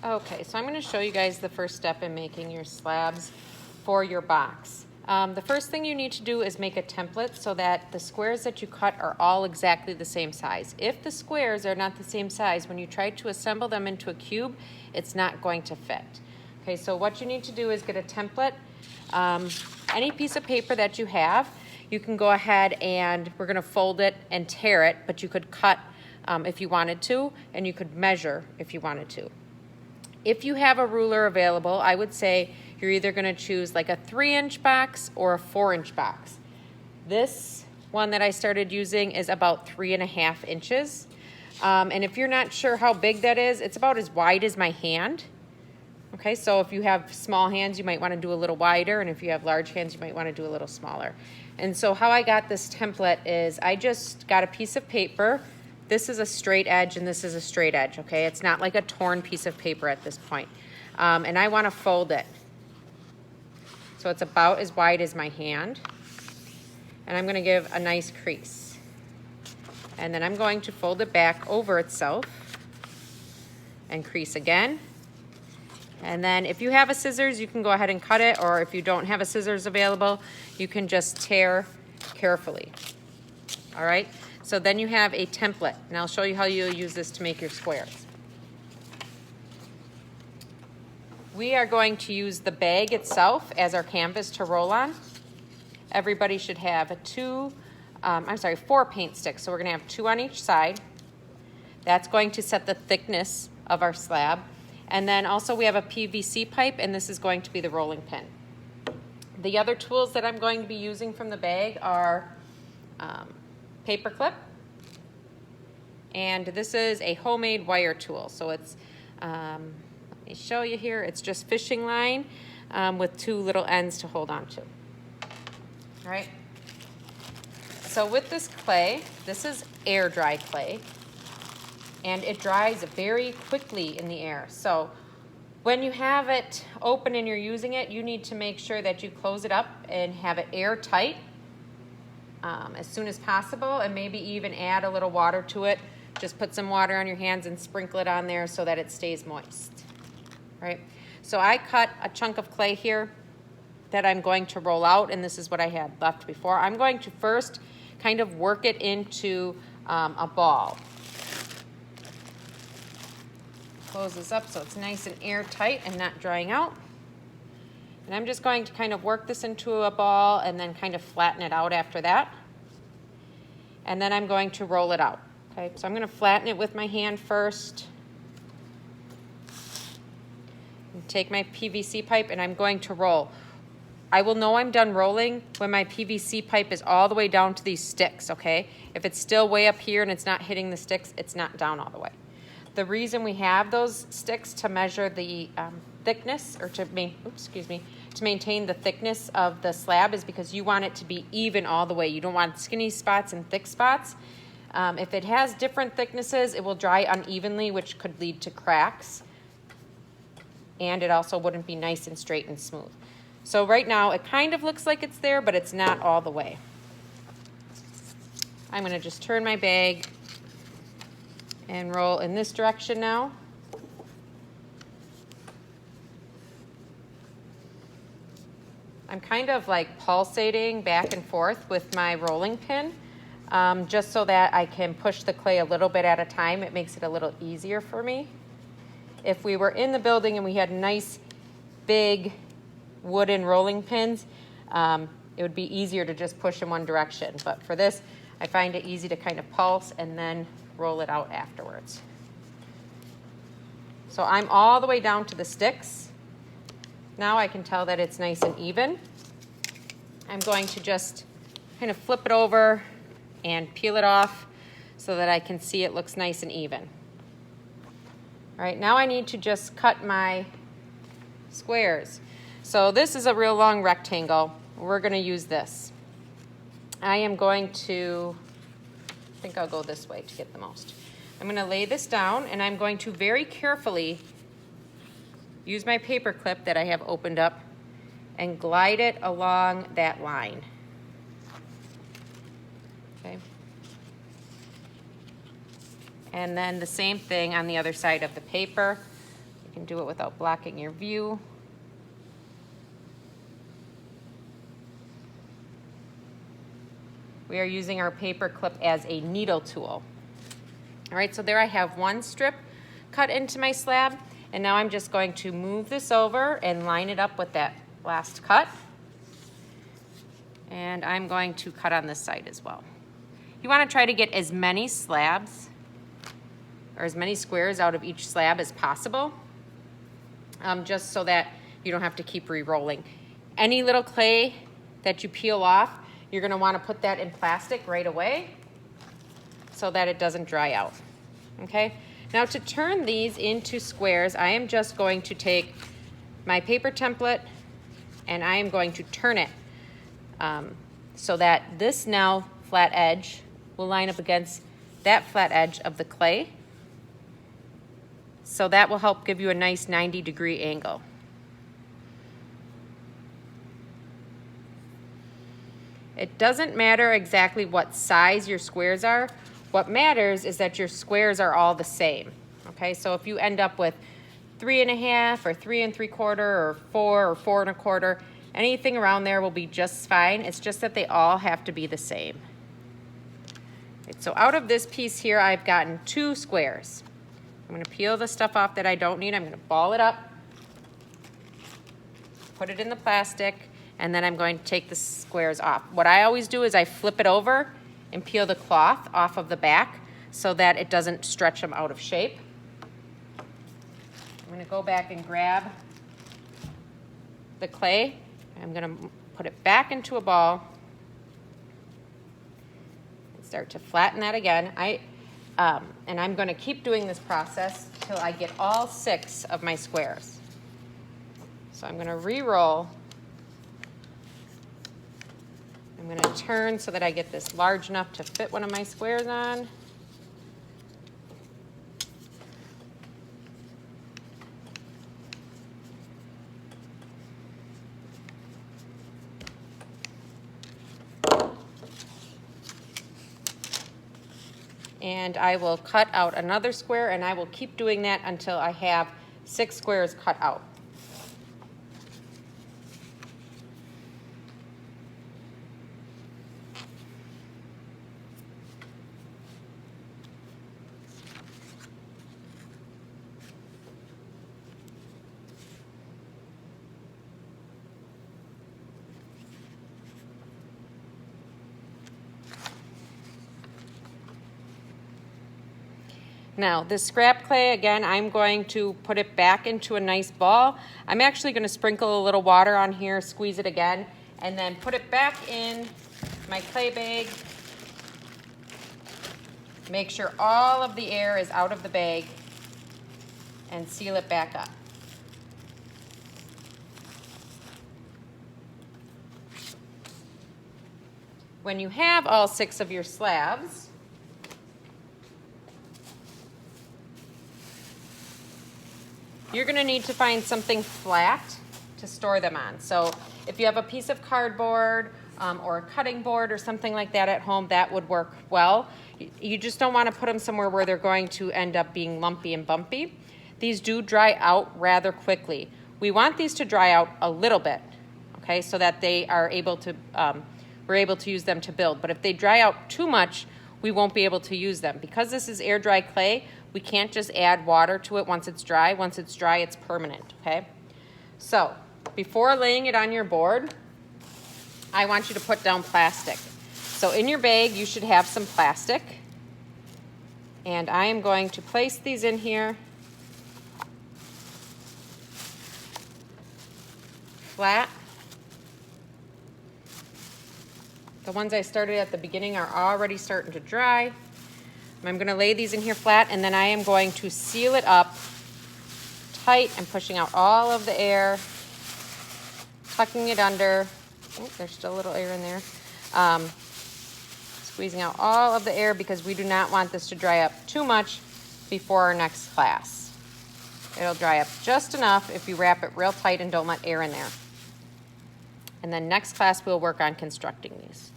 Okay, so I'm going to show you guys the first step in making your slabs for your box. The first thing you need to do is make a template so that the squares that you cut are all exactly the same size. If the squares are not the same size, when you try to assemble them into a cube, it's not going to fit. Okay, so what you need to do is get a template. Any piece of paper that you have, you can go ahead and we're going to fold it and tear it, but you could cut if you wanted to, and you could measure if you wanted to. If you have a ruler available, I would say you're either going to choose like a 3-inch box or a 4-inch box. This one that I started using is about 3.5 inches. And if you're not sure how big that is, it's about as wide as my hand. Okay, so if you have small hands, you might want to do a little wider, and if you have large hands, you might want to do a little smaller. And so how I got this template is I just got a piece of paper. This is a straight edge and this is a straight edge, okay? It's not like a torn piece of paper at this point. And I want to fold it. So it's about as wide as my hand. And I'm going to give a nice crease. And then I'm going to fold it back over itself and crease again. And then if you have a scissors, you can go ahead and cut it, or if you don't have a scissors available, you can just tear carefully. All right? So then you have a template, and I'll show you how you'll use this to make your squares. We are going to use the bag itself as our canvas to roll on. Everybody should have 4 paint sticks, so we're going to have 2 on each side. That's going to set the thickness of our slab. And then also we have a PVC pipe, and this is going to be the rolling pin. The other tools that I'm going to be using from the bag are paper clip, and this is a homemade wire tool. So it's, let me show you here, it's just fishing line with 2 little ends to hold on to. All right, so with this clay, this is air dry clay, and it dries very quickly in the air. So when you have it open and you're using it, you need to make sure that you close it up and have it airtight as soon as possible, and maybe even add a little water to it. Just put some water on your hands and sprinkle it on there so that it stays moist. All right, so I cut a chunk of clay here that I'm going to roll out, and this is what I had left before. I'm going to first kind of work it into a ball. Close this up so it's nice and airtight and not drying out. And I'm just going to kind of work this into a ball and then kind of flatten it out after that. And then I'm going to roll it out. Okay, so I'm going to flatten it with my hand first. And take my PVC pipe and I'm going to roll. I will know I'm done rolling when my PVC pipe is all the way down to these sticks, okay? If it's still way up here and it's not hitting the sticks, it's not down all the way. The reason we have those sticks to measure the thickness, or to maintain the thickness of the slab, is because you want it to be even all the way. You don't want skinny spots and thick spots. If it has different thicknesses, it will dry unevenly, which could lead to cracks. And it also wouldn't be nice and straight and smooth. So right now, it kind of looks like it's there, but it's not all the way. I'm going to just turn my bag and roll in this direction now. I'm kind of like pulsating back and forth with my rolling pin, just so that I can push the clay a little bit at a time. It makes it a little easier for me. If we were in the building and we had nice big wooden rolling pins, it would be easier to just push in one direction. But for this, I find it easy to kind of pulse and then roll it out afterwards. So I'm all the way down to the sticks. Now I can tell that it's nice and even. I'm going to just kind of flip it over and peel it off so that I can see it looks nice and even. All right, now I need to just cut my squares. So this is a real long rectangle. We're going to use this. I am going to, I think I'll go this way to get the most. I'm going to lay this down, and I'm going to very carefully use my paper clip that I have opened up and glide it along that line. Okay. And then the same thing on the other side of the paper. can do it without blocking your view. We are using our paper clip as a needle tool. All right, so there I have one strip cut into my slab, and now I'm just going to move this over and line it up with that last cut. And I'm going to cut on this side as well. You want to try to get as many slabs or as many squares out of each slab as possible, just so that you don't have to keep re-rolling. Any little clay that you peel off, you're going to want to put that in plastic right away so that it doesn't dry out. Okay? Now to turn these into squares, I am just going to take my paper template and I am going to turn it so that this now flat edge will line up against that flat edge of the clay. So that will help give you a nice 90-degree angle. It doesn't matter exactly what size your squares are. What matters is that your squares are all the same. Okay, so if you end up with 3.5 or 3 3/4 or 4 or 4 1/4, anything around there will be just fine. It's just that they all have to be the same. So out of this piece here, I've gotten 2 squares. I'm going to peel the stuff off that I don't need. I'm going to ball it up, put it in the plastic, and then I'm going to take the squares off. What I always do is I flip it over and peel the cloth off of the back so that it doesn't stretch them out of shape. I'm going to go back and grab the clay. I'm going to put it back into a ball and start to flatten that again. And I'm going to keep doing this process till I get all 6 of my squares. So I'm going to re-roll. I'm going to turn so that I get this large enough to fit one of my squares on. And I will cut out another square, and I will keep doing that until I have 6 squares cut out. Now, this scrap clay, again, I'm going to put it back into a nice ball. I'm actually going to sprinkle a little water on here, squeeze it again, and then put it back in my clay bag. Make sure all of the air is out of the bag and seal it back up. When you have all 6 of your slabs, you're going to need to find something flat to store them on. So if you have a piece of cardboard or a cutting board or something like that at home, that would work well. You just don't want to put them somewhere where they're going to end up being lumpy and bumpy. These do dry out rather quickly. We want these to dry out a little bit, okay, so that they are able to, we're able to use them to build. But if they dry out too much, we won't be able to use them. Because this is air dry clay, we can't just add water to it once it's dry. Once it's dry, it's permanent, okay? So before laying it on your board, I want you to put down plastic. So in your bag, you should have some plastic. And I am going to place these in here flat. The ones I started at the beginning are already starting to dry. I'm going to lay these in here flat, and then I am going to seal it up tight and pushing out all of the air, tucking it under. Oh, there's still a little air in there. Squeezing out all of the air because we do not want this to dry up too much before our next class. It'll dry up just enough if you wrap it real tight and don't let air in there. And then next class we'll work on constructing these.